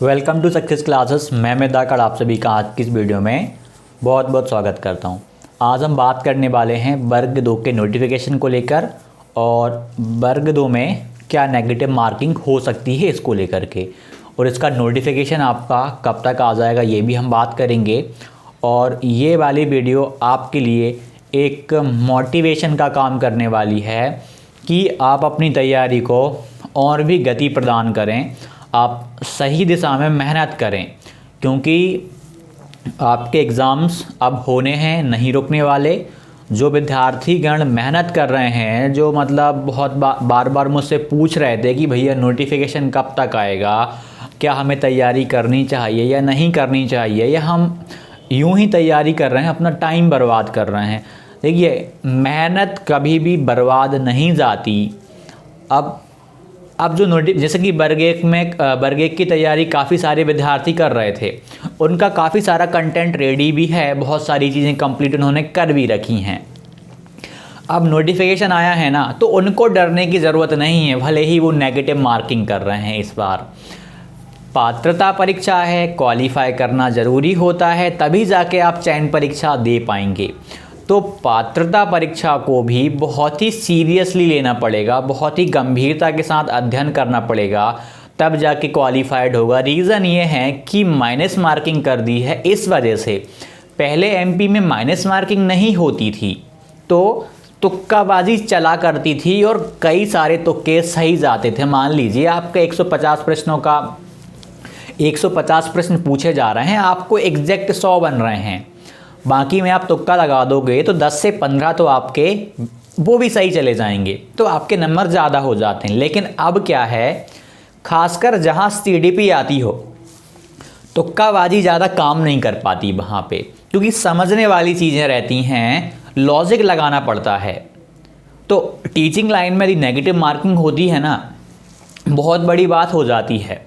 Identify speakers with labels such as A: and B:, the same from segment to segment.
A: Welcome to success classes. मैं मेदाकर आप सभी का आज की इस वीडियो में बहुत बहुत स्वागत करता हूं। आज हम बात करने वाले हैं वर्ग 2 के नोटिफिकेशन को लेकर और वर्ग 2 में क्या नेगेटिव मार्किंग हो सकती है इसको लेकर के, और इसका नोटिफिकेशन आपका कब तक आ जाएगा ये भी हम बात करेंगे। और ये वाली वीडियो आपके लिए एक मोटिवेशन का काम करने वाली है कि आप अपनी तैयारी को और भी गति प्रदान करें, आप सही दिशा में मेहनत करें, क्योंकि आपके एग्ज़ाम्स अब होने हैं, नहीं रुकने वाले। जो विद्यार्थीगण मेहनत कर रहे हैं, जो मतलब बहुत बार बार मुझसे पूछ रहे थे कि भैया नोटिफिकेशन कब तक आएगा, क्या हमें तैयारी करनी चाहिए या नहीं करनी चाहिए, या हम यूं ही तैयारी कर रहे हैं, अपना टाइम बर्बाद कर रहे हैं। देखिए, मेहनत कभी भी बर्बाद नहीं जाती। अब जो जैसे कि वर्ग 1 की तैयारी काफ़ी सारे विद्यार्थी कर रहे थे, उनका काफ़ी सारा कंटेंट रेडी भी है, बहुत सारी चीज़ें कंप्लीट उन्होंने कर भी रखी हैं। अब नोटिफिकेशन आया है ना, तो उनको डरने की ज़रूरत नहीं है, भले ही वो नेगेटिव मार्किंग कर रहे हैं। इस बार पात्रता परीक्षा है, क्वालिफाई करना ज़रूरी होता है, तभी जाके आप चयन परीक्षा दे पाएंगे। तो पात्रता परीक्षा को भी बहुत ही सीरियसली लेना पड़ेगा, बहुत ही गंभीरता के साथ अध्ययन करना पड़ेगा, तब जाके क्वालिफाइड होगा। रीज़न ये है कि माइनस मार्किंग कर दी है इस वजह से। पहले एमपी में माइनस मार्किंग नहीं होती थी, तो तुक्काबाजी चला करती थी और कई सारे तुक्के सही जाते थे। मान लीजिए आपका 150 प्रश्नों का 150 प्रश्न पूछे जा रहे हैं, आपको एग्जैक्ट 100 बन रहे हैं, बाकी में आप तुक्का लगा दोगे तो 10 से 15 तो आपके वो भी सही चले जाएंगे, तो आपके नंबर ज़्यादा हो जाते हैं। लेकिन अब क्या है, खासकर जहाँ सीडीपी आती हो, तुक्काबाजी ज़्यादा काम नहीं कर पाती वहाँ पे, क्योंकि समझने वाली चीज़ें रहती हैं, लॉजिक लगाना पड़ता है। तो टीचिंग लाइन में यदि नेगेटिव मार्किंग होती है ना, बहुत बड़ी बात हो जाती है।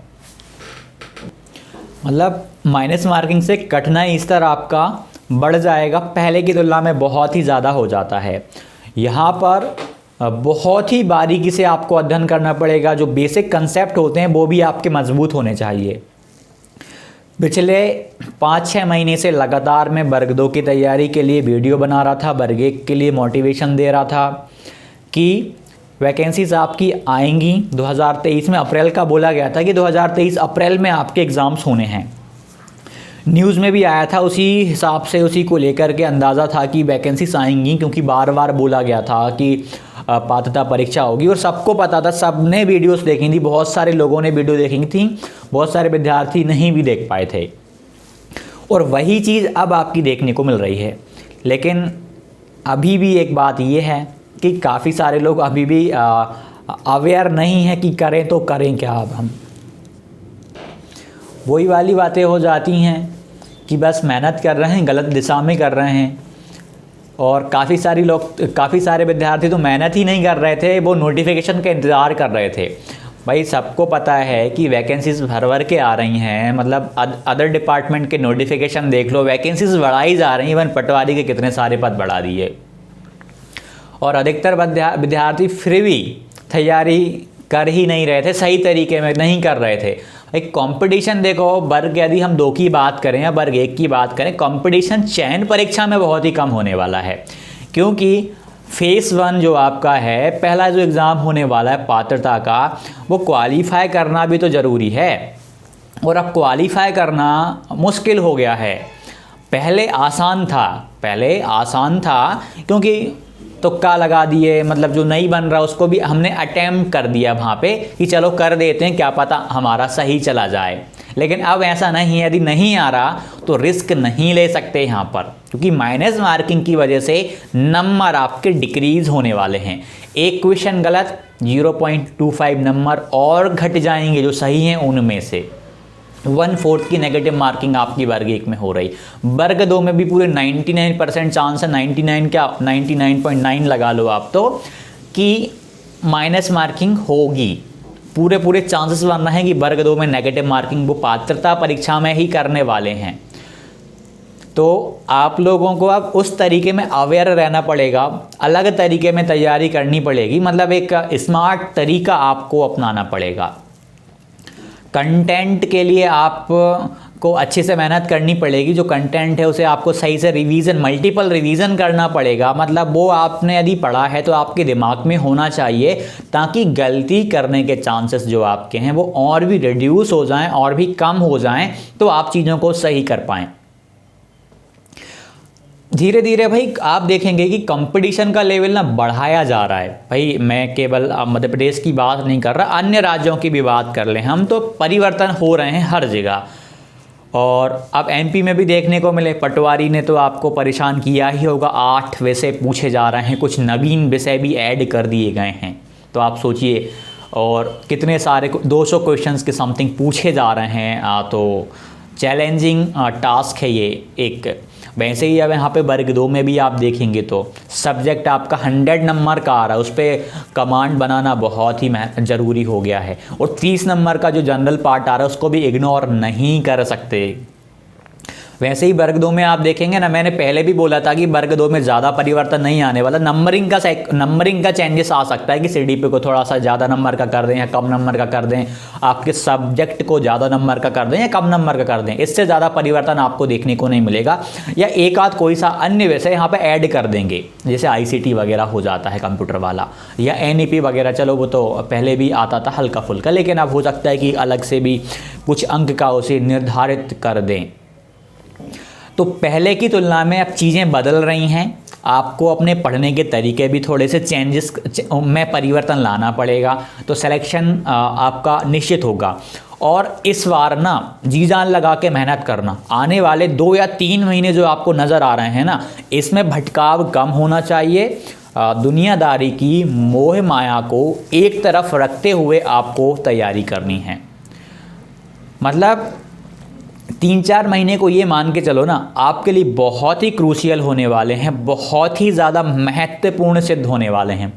A: मतलब माइनस मार्किंग से कठिनाई स्तर आपका बढ़ जाएगा, पहले की तुलना में बहुत ही ज़्यादा हो जाता है। यहाँ पर बहुत ही बारीकी से आपको अध्ययन करना पड़ेगा, जो बेसिक कंसेप्ट होते हैं वो भी आपके मजबूत होने चाहिए। पिछले 5-6 महीने से लगातार मैं वर्ग 2 की तैयारी के लिए वीडियो बना रहा था, वर्ग 1 के लिए मोटिवेशन दे रहा था कि वैकेंसीज आपकी आएंगी 2023 में। अप्रैल का बोला गया था कि 2023 अप्रैल में आपके एग्ज़ाम्स होने हैं। न्यूज़ में भी आया था, उसी हिसाब से उसी को लेकर के अंदाज़ा था कि वैकेंसीज आएंगी, क्योंकि बार बार बोला गया था कि पात्रता परीक्षा होगी और सबको पता था, सबने वीडियोस देखी थी, बहुत सारे लोगों ने वीडियो देखी थी, बहुत सारे विद्यार्थी नहीं भी देख पाए थे। और वही चीज़ अब आपकी देखने को मिल रही है। लेकिन अभी भी एक बात ये है कि काफ़ी सारे लोग अभी भी अवेयर नहीं है कि करें तो करें क्या। अब हम वही वाली बातें हो जाती हैं कि बस मेहनत कर रहे हैं, गलत दिशा में कर रहे हैं। और काफ़ी सारे विद्यार्थी तो मेहनत ही नहीं कर रहे थे, वो नोटिफिकेशन का इंतज़ार कर रहे थे। भाई सबको पता है कि वैकेंसीज भर के आ रही हैं, मतलब अदर डिपार्टमेंट के नोटिफिकेशन देख लो, वैकेंसीज बढ़ाई जा रही हैं। इवन पटवारी के कितने सारे पद बढ़ा दिए, और अधिकतर विद्यार्थी फिर भी तैयारी कर ही नहीं रहे थे, सही तरीके में नहीं कर रहे थे। एक कंपटीशन देखो, वर्ग यदि हम 2 की बात करें या वर्ग 1 की बात करें, कंपटीशन चयन परीक्षा में बहुत ही कम होने वाला है, क्योंकि फेस 1 जो आपका है, पहला जो एग्ज़ाम होने वाला है पात्रता का, वो क्वालिफाई करना भी तो ज़रूरी है। और अब क्वालिफाई करना मुश्किल हो गया है। पहले आसान था क्योंकि तुक्का लगा दिए, मतलब जो नहीं बन रहा उसको भी हमने अटेम्प्ट कर दिया वहाँ पे कि चलो कर देते हैं, क्या पता हमारा सही चला जाए। लेकिन अब ऐसा नहीं है, यदि नहीं आ रहा तो रिस्क नहीं ले सकते यहाँ पर, क्योंकि माइनस मार्किंग की वजह से नंबर आपके डिक्रीज़ होने वाले हैं। एक क्वेश्चन गलत 0.25 नंबर और घट जाएंगे जो सही हैं उनमें से। 1/4 की नेगेटिव मार्किंग आपकी वर्ग 1 में हो रही। वर्ग 2 में भी पूरे 99% चांस है, 99.9 लगा लो आप तो, कि माइनस मार्किंग होगी। पूरे चांसेस बन रहे हैं कि वर्ग 2 में नेगेटिव मार्किंग वो पात्रता परीक्षा में ही करने वाले हैं। तो आप लोगों को अब उस तरीके में अवेयर रहना पड़ेगा, अलग तरीके में तैयारी करनी पड़ेगी, मतलब एक स्मार्ट तरीका आपको अपनाना पड़ेगा। कंटेंट के लिए आप को अच्छे से मेहनत करनी पड़ेगी। जो कंटेंट है उसे आपको सही से रिवीजन, मल्टीपल रिवीजन करना पड़ेगा। मतलब वो आपने यदि पढ़ा है तो आपके दिमाग में होना चाहिए, ताकि गलती करने के चांसेस जो आपके हैं वो और भी रिड्यूस हो जाएं और भी कम हो जाएं, तो आप चीज़ों को सही कर पाएँ। धीरे धीरे भाई आप देखेंगे कि कंपटीशन का लेवल ना बढ़ाया जा रहा है। भाई मैं केवल मध्य प्रदेश की बात नहीं कर रहा, अन्य राज्यों की भी बात कर लें हम, तो परिवर्तन हो रहे हैं हर जगह। और अब एमपी में भी देखने को मिले, पटवारी ने तो आपको परेशान किया ही होगा, 8 विषय पूछे जा रहे हैं, कुछ नवीन विषय भी ऐड कर दिए गए हैं। तो आप सोचिए, और कितने सारे 200 क्वेश्चंस के समथिंग पूछे जा रहे हैं। तो चैलेंजिंग टास्क है ये एक। वैसे ही अब यहाँ पे वर्ग 2 में भी आप देखेंगे तो सब्जेक्ट आपका 100 नंबर का आ रहा है, उस पर कमांड बनाना बहुत ही ज़रूरी हो गया है। और 30 नंबर का जो जनरल पार्ट आ रहा है उसको भी इग्नोर नहीं कर सकते। वैसे ही वर्ग 2 में आप देखेंगे ना, मैंने पहले भी बोला था कि वर्ग 2 में ज़्यादा परिवर्तन नहीं आने वाला। नंबरिंग का चेंजेस आ सकता है कि सीडीपी को थोड़ा सा ज़्यादा नंबर का कर दें या कम नंबर का कर दें, आपके सब्जेक्ट को ज़्यादा नंबर का कर दें या कम नंबर का कर दें। इससे ज़्यादा परिवर्तन आपको देखने को नहीं मिलेगा। या एक आध कोई सा अन्य विषय यहाँ पर ऐड कर देंगे, जैसे ICT वगैरह हो जाता है कंप्यूटर वाला, या NEP वगैरह। चलो वो तो पहले भी आता था हल्का फुल्का, लेकिन अब हो सकता है कि अलग से भी कुछ अंक का उसे निर्धारित कर दें। तो पहले की तुलना में अब चीज़ें बदल रही हैं। आपको अपने पढ़ने के तरीके भी थोड़े से चेंजेस में परिवर्तन लाना पड़ेगा, तो सिलेक्शन आपका निश्चित होगा। और इस बार ना जी जान लगा के मेहनत करना। आने वाले 2 या 3 महीने जो आपको नज़र आ रहे हैं ना, इसमें भटकाव कम होना चाहिए। दुनियादारी की मोह माया को एक तरफ रखते हुए आपको तैयारी करनी है। मतलब 3-4 महीने को ये मान के चलो ना, आपके लिए बहुत ही क्रूशियल होने वाले हैं, बहुत ही ज़्यादा महत्वपूर्ण सिद्ध होने वाले हैं।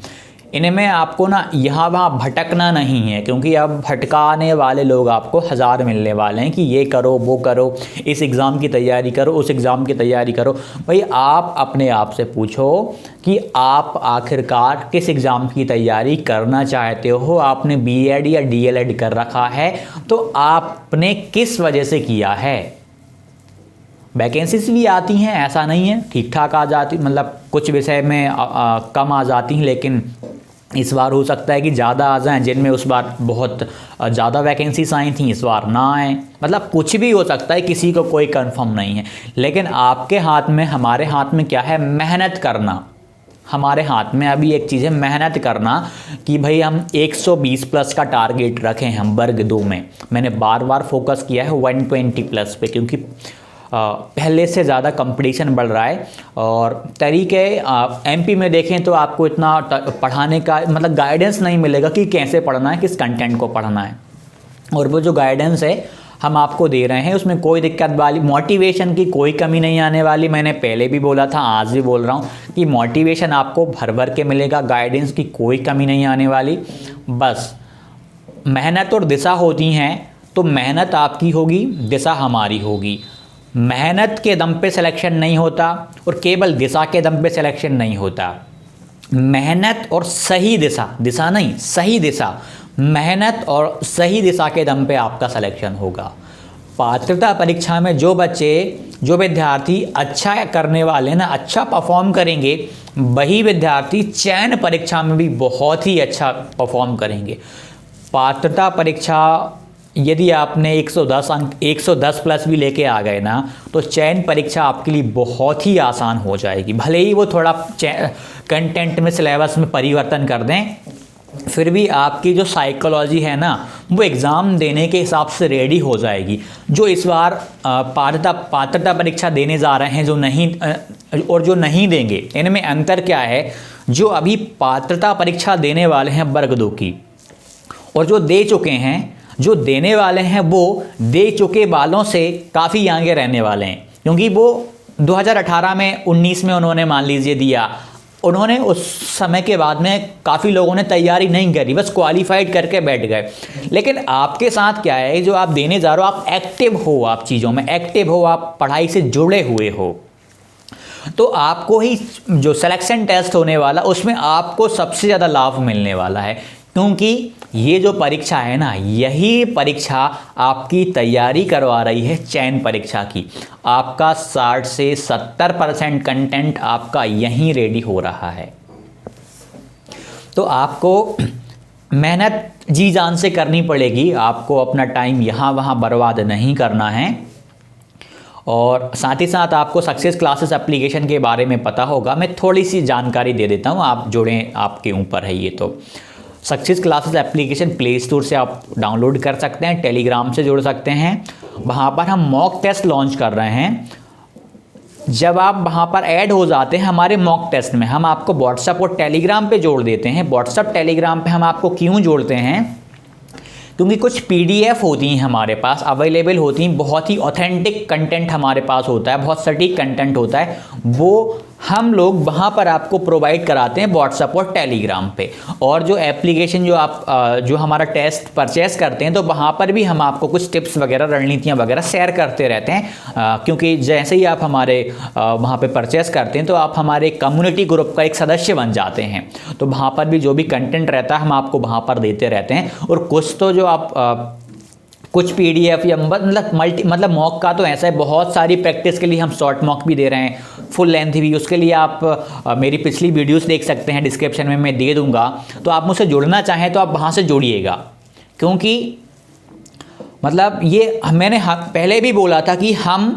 A: इनमें आपको ना यहाँ वहाँ भटकना नहीं है, क्योंकि अब भटकाने वाले लोग आपको 1000 मिलने वाले हैं कि ये करो वो करो, इस एग्ज़ाम की तैयारी करो, उस एग्ज़ाम की तैयारी करो। भाई आप अपने आप से पूछो कि आप आखिरकार किस एग्ज़ाम की तैयारी करना चाहते हो। आपने BEd या DLEd कर रखा है तो आपने किस वजह से किया है। वैकेंसीज भी आती हैं, ऐसा नहीं है, ठीक ठाक आ जाती, मतलब कुछ विषय में कम आ जाती हैं, लेकिन इस बार हो सकता है कि ज़्यादा आ जाएं, जिनमें उस बार बहुत ज़्यादा वैकेंसीज आई थी इस बार ना आए। मतलब कुछ भी हो सकता है, किसी को कोई कंफर्म नहीं है। लेकिन आपके हाथ में, हमारे हाथ में क्या है? मेहनत करना। हमारे हाथ में अभी एक चीज़ है, मेहनत करना, कि भाई हम 120 प्लस का टारगेट रखें हम वर्ग 2 में। मैंने बार बार फोकस किया है 120 प्लस पे, क्योंकि पहले से ज़्यादा कंपटीशन बढ़ रहा है। और तरीके MP में देखें तो आपको इतना पढ़ाने का मतलब गाइडेंस नहीं मिलेगा कि कैसे पढ़ना है, किस कंटेंट को पढ़ना है। और वो जो गाइडेंस है हम आपको दे रहे हैं, उसमें कोई दिक्कत वाली, मोटिवेशन की कोई कमी नहीं आने वाली। मैंने पहले भी बोला था, आज भी बोल रहा हूँ कि मोटिवेशन आपको भर भर के मिलेगा, गाइडेंस की कोई कमी नहीं आने वाली। बस मेहनत और दिशा होती हैं, तो मेहनत आपकी होगी, दिशा हमारी होगी। मेहनत के दम पे सिलेक्शन नहीं होता और केवल दिशा के दम पे सिलेक्शन नहीं होता। मेहनत और सही दिशा, दिशा नहीं सही दिशा, मेहनत और सही दिशा के दम पे आपका सिलेक्शन होगा। पात्रता परीक्षा में जो बच्चे, जो विद्यार्थी अच्छा करने वाले ना, अच्छा परफॉर्म करेंगे, वही विद्यार्थी चयन परीक्षा में भी बहुत ही अच्छा परफॉर्म करेंगे। पात्रता परीक्षा यदि आपने 110 अंक 110 प्लस भी लेके आ गए ना, तो चयन परीक्षा आपके लिए बहुत ही आसान हो जाएगी। भले ही वो थोड़ा कंटेंट में, सिलेबस में परिवर्तन कर दें, फिर भी आपकी जो साइकोलॉजी है ना, वो एग्ज़ाम देने के हिसाब से रेडी हो जाएगी। जो इस बार पात्रता परीक्षा देने जा रहे हैं, जो नहीं और जो नहीं देंगे, इनमें अंतर क्या है? जो अभी पात्रता परीक्षा देने वाले हैं वर्ग 2 की, और जो दे चुके हैं, जो देने वाले हैं वो दे चुके वालों से काफ़ी आगे रहने वाले हैं। क्योंकि वो 2018 में 19 में उन्होंने मान लीजिए दिया, उन्होंने उस समय के बाद में काफ़ी लोगों ने तैयारी नहीं करी, बस क्वालिफाइड करके बैठ गए। लेकिन आपके साथ क्या है, जो आप देने जा रहे हो, आप एक्टिव हो, आप चीज़ों में एक्टिव हो, आप पढ़ाई से जुड़े हुए हो, तो आपको ही जो सिलेक्शन टेस्ट होने वाला, उसमें आपको सबसे ज़्यादा लाभ मिलने वाला है। क्योंकि ये जो परीक्षा है ना, यही परीक्षा आपकी तैयारी करवा रही है चयन परीक्षा की। आपका 60 से 70% कंटेंट आपका यहीं रेडी हो रहा है। तो आपको मेहनत जी जान से करनी पड़ेगी, आपको अपना टाइम यहाँ वहाँ बर्बाद नहीं करना है। और साथ ही साथ आपको सक्सेस क्लासेस एप्लीकेशन के बारे में पता होगा, मैं थोड़ी सी जानकारी दे देता हूँ, आप जुड़ें, आपके ऊपर है ये। तो success classes application play store से आप डाउनलोड कर सकते हैं, टेलीग्राम से जुड़ सकते हैं। वहाँ पर हम मॉक टेस्ट लॉन्च कर रहे हैं। जब आप वहाँ पर ऐड हो जाते हैं हमारे मॉक टेस्ट में, हम आपको व्हाट्सएप और टेलीग्राम पे जोड़ देते हैं। व्हाट्सएप टेलीग्राम पे हम आपको क्यों जोड़ते हैं? क्योंकि कुछ पीडीएफ होती हैं हमारे पास अवेलेबल होती हैं, बहुत ही ऑथेंटिक कंटेंट हमारे पास होता है, बहुत सटीक कंटेंट होता है, वो हम लोग वहाँ पर आपको प्रोवाइड कराते हैं व्हाट्सएप और टेलीग्राम पे। और जो एप्लीकेशन जो हमारा टेस्ट परचेस करते हैं, तो वहाँ पर भी हम आपको कुछ टिप्स वगैरह, रणनीतियाँ वगैरह शेयर करते रहते हैं। क्योंकि जैसे ही आप हमारे वहाँ पे परचेस करते हैं तो आप हमारे कम्युनिटी ग्रुप का एक सदस्य बन जाते हैं। तो वहाँ पर भी जो भी कंटेंट रहता है हम आपको वहाँ पर देते रहते हैं। और कुछ तो जो आप कुछ पीडीएफ या मतलब मॉक का तो ऐसा है, बहुत सारी प्रैक्टिस के लिए हम शॉर्ट मॉक भी दे रहे हैं, फुल लेंथ भी। उसके लिए आप मेरी पिछली वीडियोस देख सकते हैं, डिस्क्रिप्शन में मैं दे दूंगा। तो आप मुझसे जुड़ना चाहें तो आप वहाँ से जुड़िएगा, क्योंकि मतलब ये मैंने पहले भी बोला था कि हम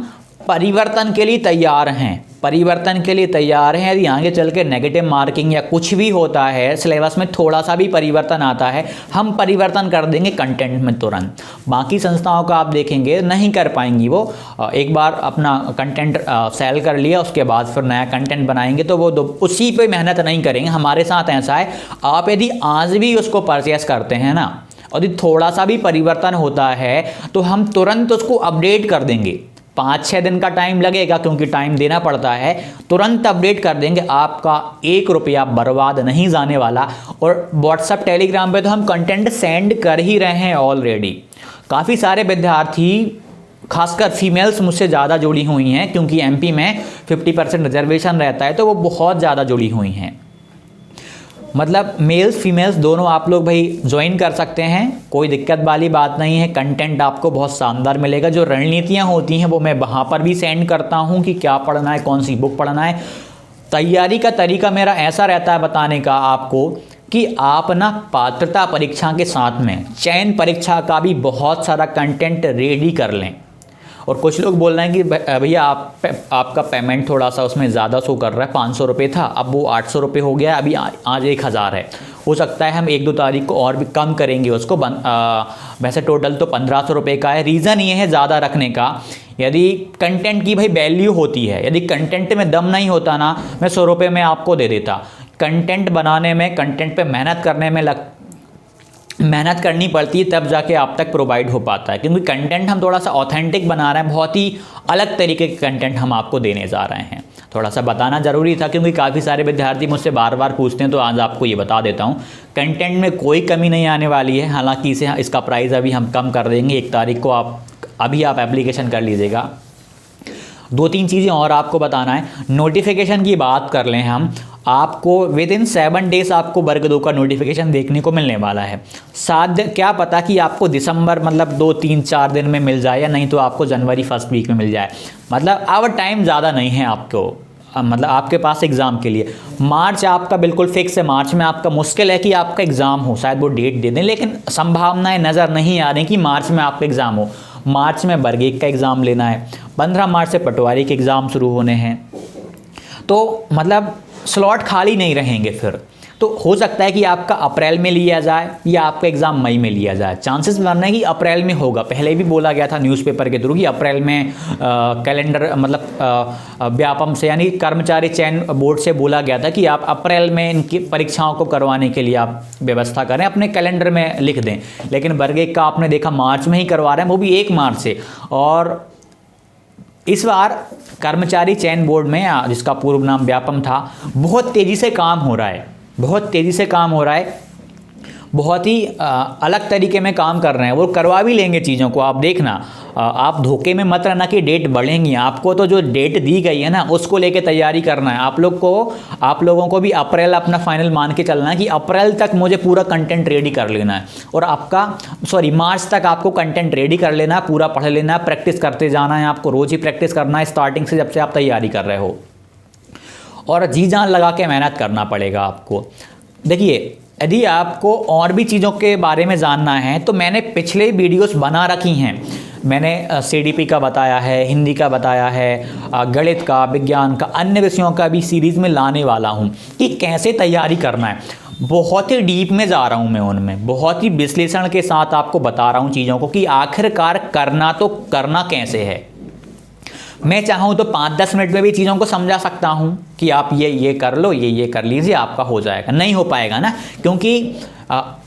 A: परिवर्तन के लिए तैयार हैं, परिवर्तन के लिए तैयार हैं। यदि आगे चल के नेगेटिव मार्किंग या कुछ भी होता है, सिलेबस में थोड़ा सा भी परिवर्तन आता है, हम परिवर्तन कर देंगे कंटेंट में तुरंत। बाकी संस्थाओं का आप देखेंगे नहीं कर पाएंगी, वो एक बार अपना कंटेंट सेल कर लिया, उसके बाद फिर नया कंटेंट बनाएंगे तो वो उसी पे मेहनत नहीं करेंगे। हमारे साथ ऐसा है, आप यदि आज भी उसको परचेस करते हैं ना, और यदि थोड़ा सा भी परिवर्तन होता है तो हम तुरंत उसको अपडेट कर देंगे। 5-6 दिन का टाइम लगेगा, क्योंकि टाइम देना पड़ता है, तुरंत अपडेट कर देंगे। आपका 1 रुपया बर्बाद नहीं जाने वाला। और व्हाट्सएप टेलीग्राम पे तो हम कंटेंट सेंड कर ही रहे हैं ऑलरेडी। काफ़ी सारे विद्यार्थी, खासकर फीमेल्स मुझसे ज़्यादा जुड़ी हुई हैं, क्योंकि एमपी में 50% रिजर्वेशन रहता है, तो वो बहुत ज़्यादा जुड़ी हुई हैं। मतलब मेल्स फीमेल्स दोनों आप लोग भाई ज्वाइन कर सकते हैं, कोई दिक्कत वाली बात नहीं है। कंटेंट आपको बहुत शानदार मिलेगा। जो रणनीतियाँ होती हैं वो मैं वहाँ पर भी सेंड करता हूँ कि क्या पढ़ना है, कौन सी बुक पढ़ना है। तैयारी का तरीका मेरा ऐसा रहता है बताने का आपको कि आप ना पात्रता परीक्षा के साथ में चयन परीक्षा का भी बहुत सारा कंटेंट रेडी कर लें। और कुछ लोग बोल रहे हैं कि भैया आपका पेमेंट थोड़ा सा उसमें ज़्यादा शो कर रहा है, 500 रुपये था अब वो 800 रुपये हो गया, अभी आज 1000 है। हो सकता है हम 1-2 तारीख को और भी कम करेंगे उसको। वैसे टोटल तो 1500 रुपये का है। रीज़न ये है ज़्यादा रखने का, यदि कंटेंट की भाई वैल्यू होती है, यदि कंटेंट में दम नहीं होता ना, मैं 100 रुपये में आपको दे देता। कंटेंट बनाने में, कंटेंट पे मेहनत करने में मेहनत करनी पड़ती है, तब जाके आप तक प्रोवाइड हो पाता है। क्योंकि कंटेंट हम थोड़ा सा ऑथेंटिक बना रहे हैं, बहुत ही अलग तरीके के कंटेंट हम आपको देने जा रहे हैं। थोड़ा सा बताना ज़रूरी था, क्योंकि काफ़ी सारे विद्यार्थी मुझसे बार बार पूछते हैं, तो आज आपको ये बता देता हूँ। कंटेंट में कोई कमी नहीं आने वाली है। हालांकि इसका प्राइस अभी हम कम कर देंगे 1 तारीख को। अभी आप एप्लीकेशन कर लीजिएगा। 2-3 चीज़ें और आपको बताना है। नोटिफिकेशन की बात कर लें हम, आपको विदिन 7 डेज आपको वर्ग 2 का नोटिफिकेशन देखने को मिलने वाला है। क्या पता कि आपको दिसंबर मतलब 2-3-4 दिन में मिल जाए, या नहीं तो आपको जनवरी 1st वीक में मिल जाए। मतलब अब टाइम ज़्यादा नहीं है आपको, मतलब आपके पास एग्ज़ाम के लिए। मार्च आपका बिल्कुल फिक्स है। मार्च में आपका मुश्किल है कि आपका एग्ज़ाम हो, शायद वो डेट दे दें, लेकिन संभावनाएं नज़र नहीं आ रही कि मार्च में आपका एग्ज़ाम हो। मार्च में वर्ग 1 का एग्ज़ाम लेना है, 15 मार्च से पटवारी के एग्ज़ाम शुरू होने हैं, तो मतलब स्लॉट खाली नहीं रहेंगे फिर। तो हो सकता है कि आपका अप्रैल में लिया जाए या आपका एग्ज़ाम मई में लिया जाए। चांसेस बन रहे हैं कि अप्रैल में होगा। पहले भी बोला गया था न्यूज़पेपर के थ्रू कि अप्रैल में कैलेंडर मतलब व्यापम से यानी कर्मचारी चयन बोर्ड से बोला गया था कि आप अप्रैल में इनकी परीक्षाओं को करवाने के लिए आप व्यवस्था करें, अपने कैलेंडर में लिख दें। लेकिन वर्ग 1 का आपने देखा मार्च में ही करवा रहे हैं, वो भी 1 मार्च से। और इस बार कर्मचारी चयन बोर्ड में, जिसका पूर्व नाम व्यापम था, बहुत तेज़ी से काम हो रहा है, बहुत तेज़ी से काम हो रहा है। बहुत ही अलग तरीके में काम कर रहे हैं, वो करवा भी लेंगे चीज़ों को। आप देखना, आप धोखे में मत रहना कि डेट बढ़ेंगी। आपको तो जो डेट दी गई है ना उसको लेके तैयारी करना है। आप लोगों को भी अप्रैल अपना फाइनल मान के चलना है कि अप्रैल तक मुझे पूरा कंटेंट रेडी कर लेना है, और मार्च तक आपको कंटेंट रेडी कर लेना है, पूरा पढ़ लेना है, प्रैक्टिस करते जाना है। आपको रोज़ ही प्रैक्टिस करना है स्टार्टिंग से, जब से आप तैयारी कर रहे हो, और जी जान लगा के मेहनत करना पड़ेगा आपको। देखिए, यदि आपको और भी चीज़ों के बारे में जानना है तो मैंने पिछले वीडियोस बना रखी हैं। मैंने CDP का बताया है, हिंदी का बताया है, गणित का, विज्ञान का, अन्य विषयों का भी सीरीज़ में लाने वाला हूं कि कैसे तैयारी करना है। बहुत ही डीप में जा रहा हूं मैं उनमें, बहुत ही विश्लेषण के साथ आपको बता रहा हूं चीज़ों को कि आखिरकार करना कैसे है। मैं चाहूँ तो 5-10 मिनट में भी चीज़ों को समझा सकता हूँ कि आप ये कर लो, ये कर लीजिए, आपका हो जाएगा। नहीं हो पाएगा ना, क्योंकि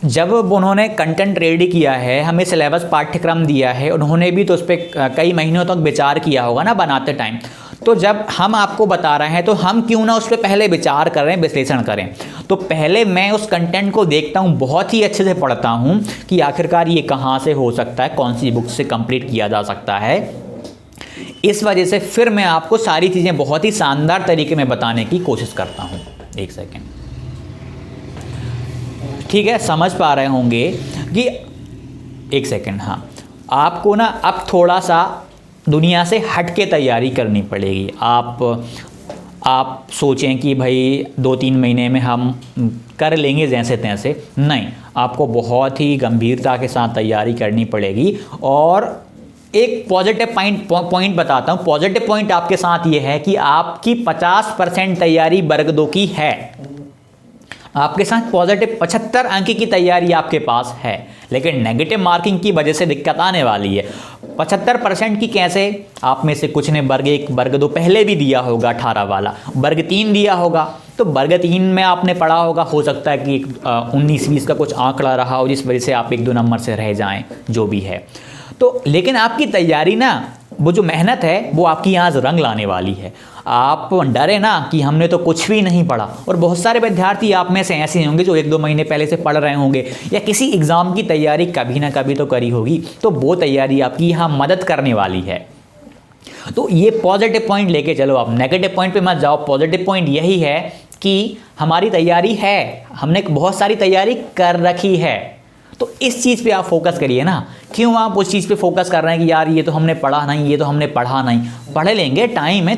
A: जब उन्होंने कंटेंट रेडी किया है, हमें सिलेबस पाठ्यक्रम दिया है, उन्होंने भी तो उस पर कई महीनों तक विचार किया होगा ना बनाते टाइम। तो जब हम आपको बता रहे हैं तो हम क्यों ना उस पर पहले विचार करें, विश्लेषण करें। तो पहले मैं उस कंटेंट को देखता हूँ, बहुत ही अच्छे से पढ़ता हूँ कि आखिरकार ये कहाँ से हो सकता है, कौन सी बुक से कंप्लीट किया जा सकता है। इस वजह से फिर मैं आपको सारी चीज़ें बहुत ही शानदार तरीके में बताने की कोशिश करता हूँ। एक सेकेंड, ठीक है, समझ पा रहे होंगे कि एक सेकेंड, हाँ, आपको ना अब थोड़ा सा दुनिया से हट के तैयारी करनी पड़ेगी। आप सोचें कि भाई 2-3 महीने में हम कर लेंगे जैसे तैसे, नहीं, आपको बहुत ही गंभीरता के साथ तैयारी करनी पड़ेगी। और एक पॉजिटिव पॉइंट बताता हूँ। पॉजिटिव पॉइंट आपके साथ ये है कि आपकी 50% तैयारी वर्ग 2 की है। आपके साथ पॉजिटिव 75 अंक की तैयारी आपके पास है, लेकिन नेगेटिव मार्किंग की वजह से दिक्कत आने वाली है। 75% की कैसे? आप में से कुछ ने वर्ग 1 वर्ग 2 पहले भी दिया होगा, 18 वाला, वर्ग 3 दिया होगा, तो वर्ग 3 में आपने पढ़ा होगा। हो सकता है कि 19-20 का कुछ आंकड़ा रहा हो जिस वजह से आप 1-2 नंबर से रह जाएं, जो भी है। तो लेकिन आपकी तैयारी ना, वो जो मेहनत है वो आपकी आज रंग लाने वाली है। आप डरे ना कि हमने तो कुछ भी नहीं पढ़ा, और बहुत सारे विद्यार्थी आप में से ऐसे होंगे जो 1-2 महीने पहले से पढ़ रहे होंगे, या किसी एग्ज़ाम की तैयारी कभी ना कभी तो करी होगी, तो वो तैयारी आपकी यहाँ मदद करने वाली है। तो ये पॉजिटिव पॉइंट लेके चलो, आप नेगेटिव पॉइंट पे मत जाओ। पॉजिटिव पॉइंट यही है कि हमारी तैयारी है, हमने बहुत सारी तैयारी कर रखी है। तो इस चीज़ पे आप फोकस करिए ना। क्यों आप उस चीज़ पे फोकस कर रहे हैं कि यार ये तो हमने पढ़ा नहीं, ये तो हमने पढ़ा नहीं? पढ़ लेंगे, टाइम है,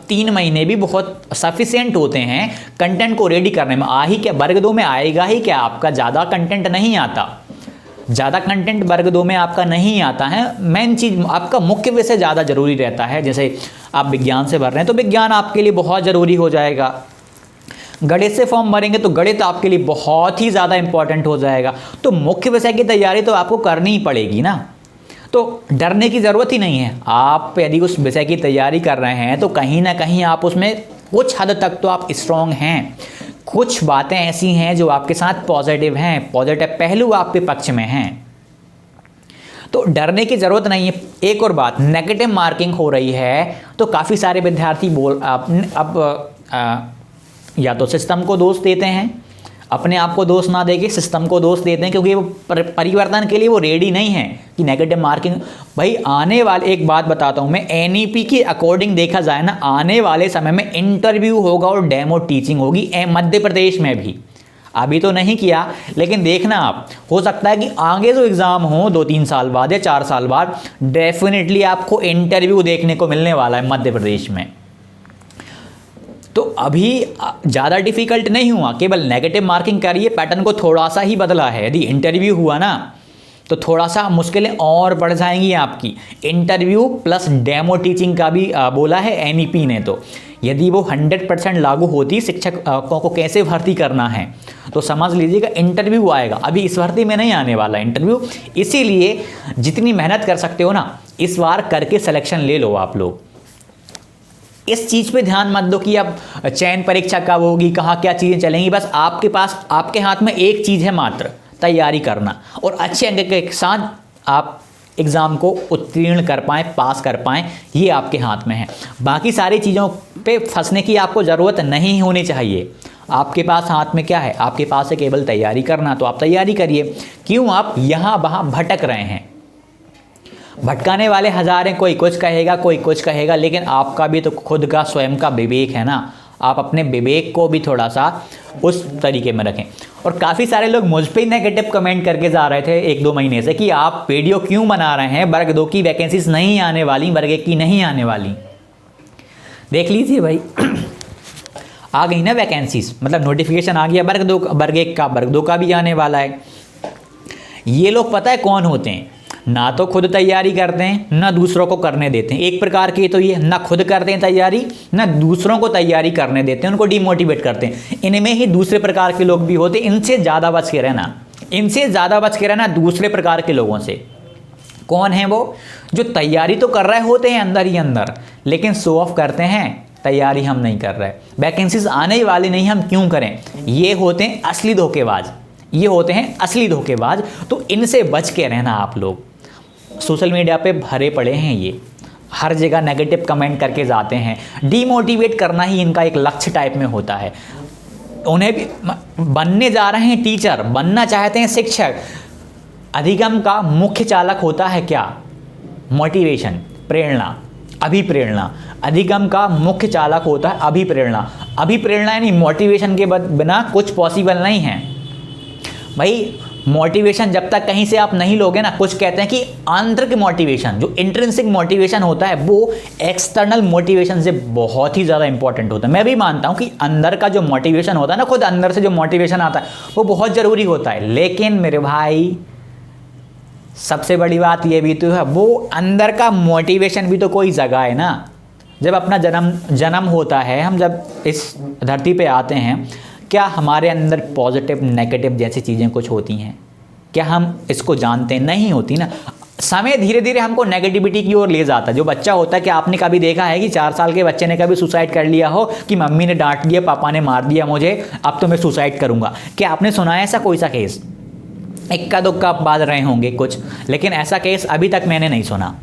A: 3 महीने भी बहुत सफिशिएंट होते हैं कंटेंट को रेडी करने में। आ ही क्या, वर्ग 2 में आएगा ही क्या, आपका ज़्यादा कंटेंट नहीं आता, ज़्यादा कंटेंट वर्ग 2 में आपका नहीं आता है। मेन चीज़ आपका मुख्य विषय ज़्यादा ज़रूरी रहता है। जैसे आप विज्ञान से भर रहे हैं तो विज्ञान आपके लिए बहुत ज़रूरी हो जाएगा। गणित से फॉर्म भरेंगे तो गणित आपके लिए बहुत ही ज़्यादा इंपॉर्टेंट हो जाएगा। तो मुख्य विषय की तैयारी तो आपको करनी ही पड़ेगी ना, तो डरने की ज़रूरत ही नहीं है। आप यदि उस विषय की तैयारी कर रहे हैं तो कहीं ना कहीं आप उसमें कुछ हद तक तो आप स्ट्रॉन्ग हैं। कुछ बातें ऐसी हैं जो आपके साथ पॉजिटिव हैं, पॉजिटिव पहलू आपके पक्ष में हैं, तो डरने की ज़रूरत नहीं है। एक और बात, नेगेटिव मार्किंग हो रही है तो काफ़ी सारे विद्यार्थी या तो सिस्टम को दोष देते हैं, अपने आप को दोष ना देके सिस्टम को दोष देते हैं, क्योंकि वो परिवर्तन के लिए वो रेडी नहीं है कि नेगेटिव मार्किंग। भाई आने वाले, एक बात बताता हूँ मैं, NEP के अकॉर्डिंग देखा जाए ना, आने वाले समय में इंटरव्यू होगा और डेमो टीचिंग होगी मध्य प्रदेश में भी। अभी तो नहीं किया, लेकिन देखना आप, हो सकता है कि आगे जो एग्ज़ाम हो 2-3 साल बाद या 4 साल बाद, डेफिनेटली आपको इंटरव्यू देखने को मिलने वाला है मध्य प्रदेश में। तो अभी ज़्यादा डिफ़िकल्ट नहीं हुआ, केवल नेगेटिव मार्किंग करिए, पैटर्न को थोड़ा सा ही बदला है। यदि इंटरव्यू हुआ ना तो थोड़ा सा मुश्किलें और बढ़ जाएंगी आपकी। इंटरव्यू प्लस डेमो टीचिंग का भी बोला है NEP ने। तो यदि वो 100% लागू होती शिक्षकों को कैसे भर्ती करना है, तो समझ लीजिएगा इंटरव्यू आएगा। अभी इस भर्ती में नहीं आने वाला इंटरव्यू, इसीलिए जितनी मेहनत कर सकते हो ना, इस बार करके सिलेक्शन ले लो आप लोग। इस चीज़ पे ध्यान मत दो कि अब चयन परीक्षा कब होगी, कहाँ क्या चीज़ें चलेंगी। बस आपके हाथ में एक चीज़ है मात्र, तैयारी करना, और अच्छे अंक के साथ आप एग्ज़ाम को उत्तीर्ण कर पाएँ, पास कर पाएँ, ये आपके हाथ में है। बाकी सारी चीज़ों पे फंसने की आपको ज़रूरत नहीं होनी चाहिए। आपके पास हाथ में क्या है, आपके पास है केवल तैयारी करना, तो आप तैयारी करिए। क्यों आप यहाँ वहाँ भटक रहे हैं? भटकाने वाले हजार हैं, कोई कुछ कहेगा कोई कुछ कहेगा, लेकिन आपका भी तो खुद का स्वयं का विवेक है ना। आप अपने विवेक को भी थोड़ा सा उस तरीके में रखें। और काफ़ी सारे लोग मुझ पे नेगेटिव कमेंट करके जा रहे थे 1-2 महीने से कि आप वीडियो क्यों बना रहे हैं, वर्ग 2 की वैकेंसीज नहीं आने वाली, वर्ग 1 की नहीं आने वाली। देख लीजिए भाई आ गई ना वैकेंसीज, मतलब नोटिफिकेशन आ गया वर्ग 2, वर्ग 1 का, वर्ग 2 का भी आने वाला है। ये लोग पता है कौन होते हैं? ना तो खुद तैयारी करते हैं, ना दूसरों को करने देते हैं। एक प्रकार की तो ये ना खुद करते हैं तैयारी, ना दूसरों को तैयारी करने देते हैं, उनको डिमोटिवेट करते हैं। इनमें ही दूसरे प्रकार के लोग भी होते हैं, इनसे ज़्यादा बच के रहना, इनसे ज़्यादा बच के रहना दूसरे प्रकार के लोगों से। कौन है वो? जो तैयारी तो कर रहे होते हैं अंदर ही अंदर, लेकिन शो ऑफ करते हैं, तैयारी हम नहीं कर रहे, वैकेंसीज आने वाली नहीं, हम क्यों करें। ये होते हैं असली धोखेबाज, ये होते हैं असली धोखेबाज। तो इनसे बच के रहना आप लोग। सोशल मीडिया पे भरे पड़े हैं ये, हर जगह नेगेटिव कमेंट करके जाते हैं, डीमोटिवेट करना ही इनका एक लक्ष्य टाइप में होता है। उन्हें भी बनने जा रहे हैं टीचर, बनना चाहते हैं शिक्षक। अधिगम का मुख्य चालक होता है क्या? मोटिवेशन, प्रेरणा, अभिप्रेरणा। अधिगम का मुख्य चालक होता है अभिप्रेरणा। अभिप्रेरणा यानी मोटिवेशन के बिना कुछ पॉसिबल नहीं है भाई। मोटिवेशन जब तक कहीं से आप नहीं लोगे ना, कुछ कहते हैं कि आंतरिक मोटिवेशन, जो इंट्रिंसिक मोटिवेशन होता है, वो एक्सटर्नल मोटिवेशन से बहुत ही ज़्यादा इंपॉर्टेंट होता है। मैं भी मानता हूँ कि अंदर का जो मोटिवेशन होता है ना, खुद अंदर से जो मोटिवेशन आता है, वो बहुत ज़रूरी होता है। लेकिन मेरे भाई सबसे बड़ी बात ये भी तो है, वो अंदर का मोटिवेशन भी तो कोई जगह है ना। जब अपना जन्म होता है, हम जब इस धरती पे आते हैं, क्या हमारे अंदर पॉजिटिव नेगेटिव जैसी चीज़ें कुछ होती हैं? क्या हम इसको जानते हैं? नहीं होती ना। समय धीरे धीरे हमको नेगेटिविटी की ओर ले जाता है। जो बच्चा होता है, क्या आपने कभी देखा है कि 4 साल के बच्चे ने कभी सुसाइड कर लिया हो कि मम्मी ने डांट दिया, पापा ने मार दिया मुझे, अब तो मैं सुसाइड करूंगा? क्या आपने सुना है ऐसा कोई सा केस? इक्का दुक्का बात रहे होंगे कुछ, लेकिन ऐसा केस अभी तक मैंने नहीं सुना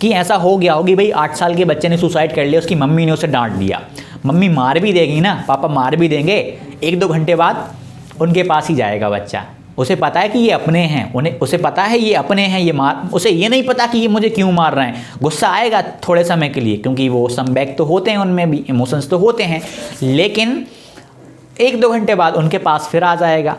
A: कि ऐसा हो गया होगी भाई 8 साल के बच्चे ने सुसाइड कर लिया, उसकी मम्मी ने उसे डांट दिया। मम्मी मार भी देगी ना, पापा मार भी देंगे, 1-2 घंटे बाद उनके पास ही जाएगा बच्चा। उसे पता है कि ये अपने हैं, उसे पता है ये अपने हैं, ये मार, उसे ये नहीं पता कि ये मुझे क्यों मार रहे हैं। गुस्सा आएगा थोड़े समय के लिए, क्योंकि वो संवेग तो होते हैं, उनमें भी इमोशंस तो होते हैं, लेकिन 1-2 घंटे बाद उनके पास फिर आ जाएगा।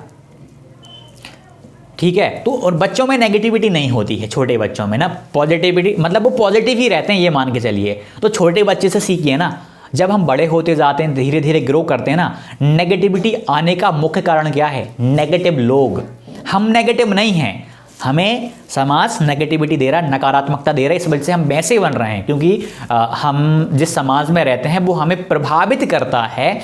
A: ठीक है। तो और बच्चों में नेगेटिविटी नहीं होती है, छोटे बच्चों में ना पॉजिटिविटी, मतलब वो पॉजिटिव ही रहते हैं, ये मान के चलिए। तो छोटे बच्चे से सीखिए ना। जब हम बड़े होते जाते हैं, धीरे धीरे ग्रो करते हैं ना, नेगेटिविटी आने का मुख्य कारण क्या है? नेगेटिव लोग। हम नेगेटिव नहीं हैं, हमें समाज नेगेटिविटी दे रहा है, नकारात्मकता दे रहा है। इस वजह से हम वैसे बन रहे हैं, क्योंकि हम जिस समाज में रहते हैं वो हमें प्रभावित करता है,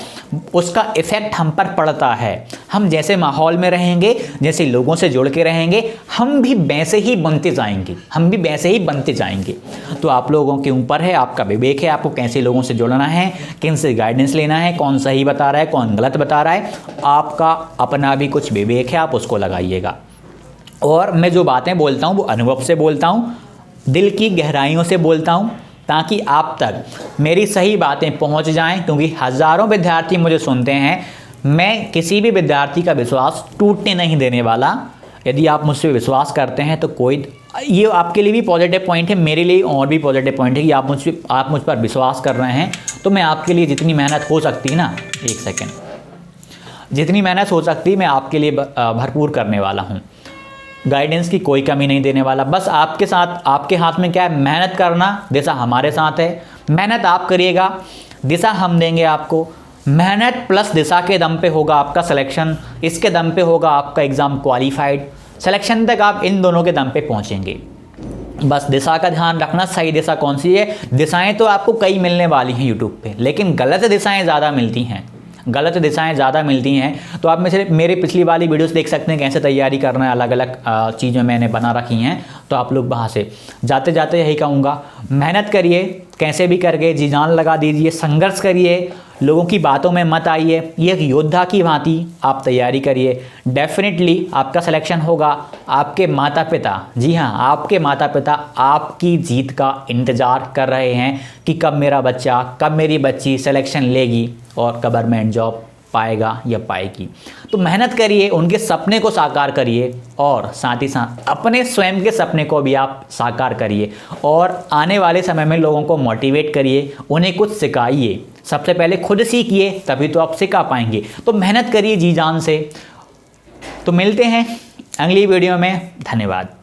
A: उसका इफेक्ट हम पर पड़ता है। हम जैसे माहौल में रहेंगे, जैसे लोगों से जुड़ के रहेंगे, हम भी वैसे ही बनते जाएंगे, हम भी वैसे ही बनते जाएंगे। तो आप लोगों के ऊपर है, आपका विवेक है, आपको कैसे लोगों से जुड़ना है, किन से गाइडेंस लेना है, कौन सही बता रहा है, कौन गलत बता रहा है। आपका अपना भी कुछ विवेक है, आप उसको लगाइएगा। और मैं जो बातें बोलता हूँ वो अनुभव से बोलता हूँ, दिल की गहराइयों से बोलता हूँ, ताकि आप तक मेरी सही बातें पहुँच जाएं, क्योंकि हज़ारों विद्यार्थी मुझे सुनते हैं। मैं किसी भी विद्यार्थी का विश्वास टूटने नहीं देने वाला। यदि आप मुझ पर विश्वास करते हैं तो कोई, ये आपके लिए भी पॉजिटिव पॉइंट है, मेरे लिए और भी पॉजिटिव पॉइंट है कि आप मुझ पर विश्वास कर रहे हैं। तो मैं आपके लिए जितनी मेहनत हो सकती है ना, एक सेकेंड, जितनी मेहनत हो सकती है मैं आपके लिए भरपूर करने वाला हूँ। गाइडेंस की कोई कमी नहीं देने वाला। बस आपके साथ, आपके हाथ में क्या है? मेहनत करना। दिशा हमारे साथ है, मेहनत आप करिएगा, दिशा हम देंगे आपको। मेहनत प्लस दिशा के दम पे होगा आपका सिलेक्शन, इसके दम पे होगा आपका एग्ज़ाम क्वालिफाइड। सिलेक्शन तक आप इन दोनों के दम पे पहुंचेंगे। बस दिशा का ध्यान रखना, सही दिशा कौन सी है। दिशाएं तो आपको कई मिलने वाली हैं यूट्यूब पे, लेकिन गलत दिशाएं ज़्यादा मिलती हैं, गलत दिशाएं ज़्यादा मिलती हैं। तो आप में से मेरे पिछली वाली वीडियोस देख सकते हैं, कैसे तैयारी करना है, अलग अलग चीज़ें मैंने बना रखी हैं। तो आप लोग वहाँ से जाते जाते यही कहूँगा, मेहनत करिए, कैसे भी करके जी जान लगा दीजिए, संघर्ष करिए, लोगों की बातों में मत आइए। ये एक योद्धा की भांति आप तैयारी करिए, डेफिनेटली आपका सिलेक्शन होगा। आपके माता पिता, जी हाँ, आपके माता पिता आपकी जीत का इंतज़ार कर रहे हैं कि कब मेरा बच्चा, कब मेरी बच्ची सिलेक्शन लेगी और गवर्नमेंट जॉब पाएगा या पाएगी। तो मेहनत करिए, उनके सपने को साकार करिए और साथ ही साथ अपने स्वयं के सपने को भी आप साकार करिए और आने वाले समय में लोगों को मोटिवेट करिए, उन्हें कुछ सिखाइए। सबसे पहले खुद सीखिए, तभी तो आप सिखा पाएंगे। तो मेहनत करिए जी जान से। तो मिलते हैं अगली वीडियो में। धन्यवाद।